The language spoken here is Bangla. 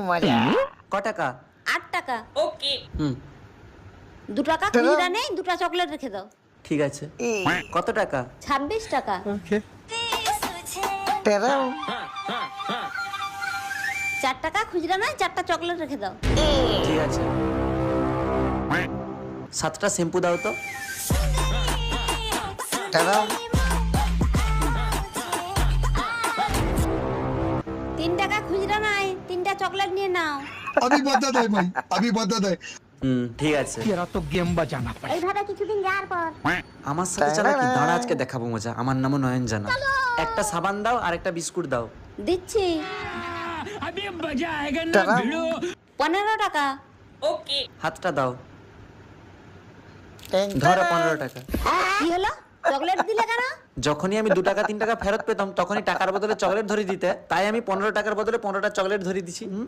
মজা। ক টাকা? 8 টাকা। ওকে। হুম 2 টাকা খুচরা নেই, 2টা চকলেট রেখে দাও। ঠিক আছে। কত টাকা? 26 টাকা। তেরো। 4 টাকা খুচরা নয়, 4টা চকলেট রেখে দাও। ঠিক আছে। 7টা শ্যাম্পু দাও তো। তেরো। 3 টাকা খুচরা নাই, 3টা চকলেট নিয়ে নাও। अभी बता दे भाई, अभी बता दे। ঠিক আছে। এই ভাড়া কিছুদিন যাওয়ার পর আমার সাথে চালাকি দাঁড়া, আজকে দেখাবো মজা। আমার নামও নয়ন জানা। একটা সাবান দাও আর একটা বিস্কুট দাও। দিচ্ছি। তেরো। 15 টাকা। ওকে। হাতটা দাও। তিন ধরো টাকা। 15 টাকা। কি হলো? চকলেট দিলে কেন? যখনই আমি 2 টাকা 3 টাকা ফেরত পেতাম তখনই টাকার বদলে চকলেট ধরে দিতে, তাই আমি 15 টাকার বদলে 15টা চকলেট ধরে দিছি।